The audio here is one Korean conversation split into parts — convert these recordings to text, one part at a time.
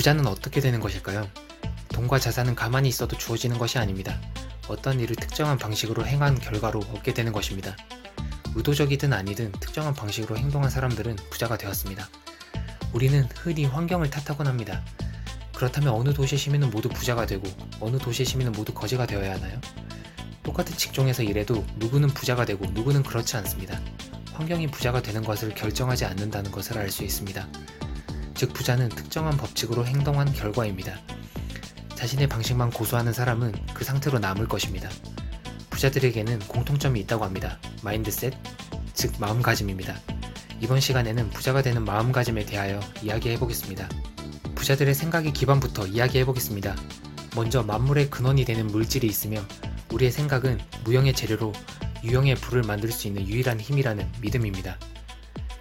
부자는 어떻게 되는 것일까요? 돈과 자산은 가만히 있어도 주어지는 것이 아닙니다. 어떤 일을 특정한 방식으로 행한 결과로 얻게 되는 것입니다. 의도적이든 아니든 특정한 방식으로 행동한 사람들은 부자가 되었습니다. 우리는 흔히 환경을 탓하곤 합니다. 그렇다면 어느 도시의 시민은 모두 부자가 되고 어느 도시의 시민은 모두 거지가 되어야 하나요? 똑같은 직종에서 일해도 누구는 부자가 되고 누구는 그렇지 않습니다. 환경이 부자가 되는 것을 결정하지 않는다는 것을 알 수 있습니다. 즉 부자는 특정한 법칙으로 행동한 결과입니다. 자신의 방식만 고수하는 사람은 그 상태로 남을 것입니다. 부자들에게는 공통점이 있다고 합니다. 마인드셋, 즉 마음가짐입니다. 이번 시간에는 부자가 되는 마음가짐에 대하여 이야기해보겠습니다. 부자들의 생각의 기반부터 이야기해보겠습니다. 먼저 만물의 근원이 되는 물질이 있으며 우리의 생각은 무형의 재료로 유형의 불을 만들 수 있는 유일한 힘이라는 믿음입니다.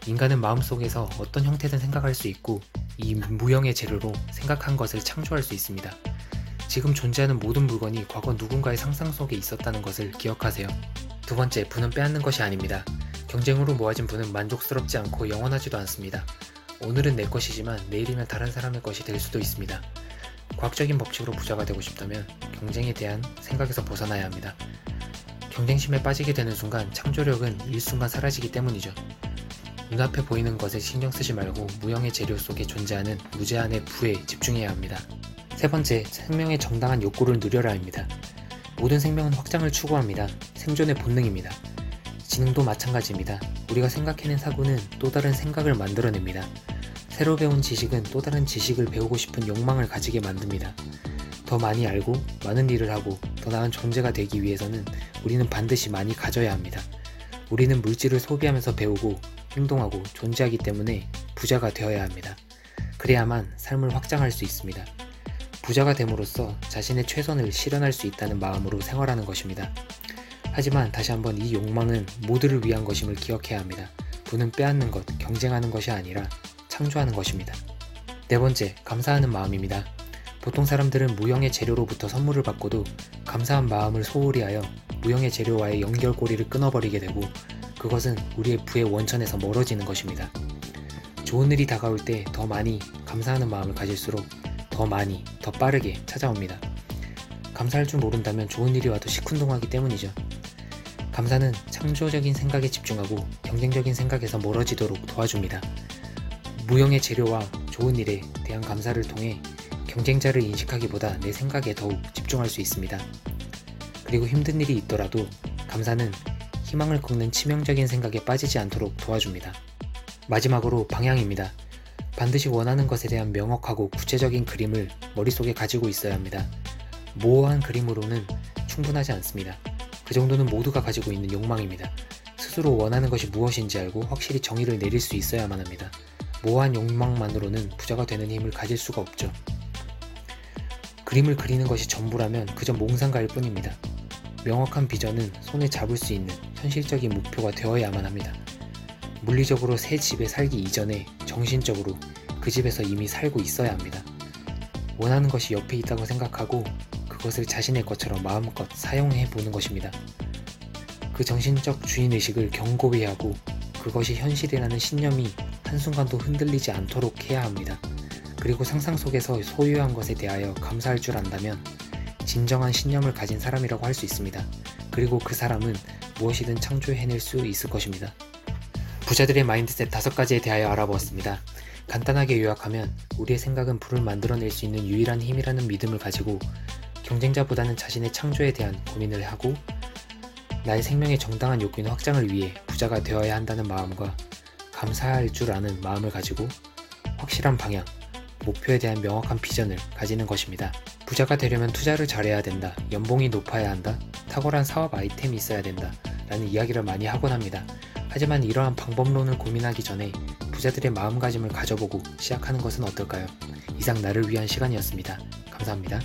인간은 마음속에서 어떤 형태든 생각할 수 있고 이 무형의 재료로 생각한 것을 창조할 수 있습니다. 지금 존재하는 모든 물건이 과거 누군가의 상상 속에 있었다는 것을 기억하세요. 두 번째, 부는 빼앗는 것이 아닙니다. 경쟁으로 모아진 부는 만족스럽지 않고 영원하지도 않습니다. 오늘은 내 것이지만 내일이면 다른 사람의 것이 될 수도 있습니다. 과학적인 법칙으로 부자가 되고 싶다면 경쟁에 대한 생각에서 벗어나야 합니다. 경쟁심에 빠지게 되는 순간 창조력은 일순간 사라지기 때문이죠. 눈앞에 보이는 것에 신경 쓰지 말고 무형의 재료 속에 존재하는 무제한의 부에 집중해야 합니다. 세 번째, 생명의 정당한 욕구를 누려라 합니다. 모든 생명은 확장을 추구합니다. 생존의 본능입니다. 지능도 마찬가지입니다. 우리가 생각해낸 사고는 또 다른 생각을 만들어냅니다. 새로 배운 지식은 또 다른 지식을 배우고 싶은 욕망을 가지게 만듭니다. 더 많이 알고 많은 일을 하고 더 나은 존재가 되기 위해서는 우리는 반드시 많이 가져야 합니다. 우리는 물질을 소비하면서 배우고 행동하고 존재하기 때문에 부자가 되어야 합니다. 그래야만 삶을 확장할 수 있습니다. 부자가 됨으로써 자신의 최선을 실현할 수 있다는 마음으로 생활하는 것입니다. 하지만 다시 한번 이 욕망은 모두를 위한 것임을 기억해야 합니다. 부는 빼앗는 것, 경쟁하는 것이 아니라 창조하는 것입니다. 네 번째, 감사하는 마음입니다. 보통 사람들은 무형의 재료로부터 선물을 받고도 감사한 마음을 소홀히 하여 무형의 재료와의 연결고리를 끊어버리게 되고 그것은 우리의 부의 원천에서 멀어지는 것입니다. 좋은 일이 다가올 때 더 많이 감사하는 마음을 가질수록 더 많이, 더 빠르게 찾아옵니다. 감사할 줄 모른다면 좋은 일이 와도 시큰둥하기 때문이죠. 감사는 창조적인 생각에 집중하고 경쟁적인 생각에서 멀어지도록 도와줍니다. 무형의 재료와 좋은 일에 대한 감사를 통해 경쟁자를 인식하기보다 내 생각에 더욱 집중할 수 있습니다. 그리고 힘든 일이 있더라도 감사는 희망을 꺾는 치명적인 생각에 빠지지 않도록 도와줍니다. 마지막으로 방향입니다. 반드시 원하는 것에 대한 명확하고 구체적인 그림을 머릿속에 가지고 있어야 합니다. 모호한 그림으로는 충분하지 않습니다. 그 정도는 모두가 가지고 있는 욕망입니다. 스스로 원하는 것이 무엇인지 알고 확실히 정의를 내릴 수 있어야만 합니다. 모호한 욕망만으로는 부자가 되는 힘을 가질 수가 없죠. 그림을 그리는 것이 전부라면 그저 몽상가일 뿐입니다. 명확한 비전은 손에 잡을 수 있는 현실적인 목표가 되어야만 합니다. 물리적으로 새 집에 살기 이전에 정신적으로 그 집에서 이미 살고 있어야 합니다. 원하는 것이 옆에 있다고 생각하고 그것을 자신의 것처럼 마음껏 사용해 보는 것입니다. 그 정신적 주인의식을 견고히 하고 그것이 현실이라는 신념이 한순간도 흔들리지 않도록 해야 합니다. 그리고 상상 속에서 소유한 것에 대하여 감사할 줄 안다면 진정한 신념을 가진 사람이라고 할 수 있습니다. 그리고 그 사람은 무엇이든 창조해낼 수 있을 것입니다. 부자들의 마인드셋 5가지에 대하여 알아보았습니다. 간단하게 요약하면 우리의 생각은 부를 만들어낼 수 있는 유일한 힘이라는 믿음을 가지고 경쟁자보다는 자신의 창조에 대한 고민을 하고 나의 생명의 정당한 욕구인 확장을 위해 부자가 되어야 한다는 마음과 감사할 줄 아는 마음을 가지고 확실한 방향, 목표에 대한 명확한 비전을 가지는 것입니다. 부자가 되려면 투자를 잘해야 된다, 연봉이 높아야 한다, 탁월한 사업 아이템이 있어야 된다 라는 이야기를 많이 하곤 합니다. 하지만 이러한 방법론을 고민하기 전에 부자들의 마음가짐을 가져보고 시작하는 것은 어떨까요? 이상 나를 위한 시간이었습니다. 감사합니다.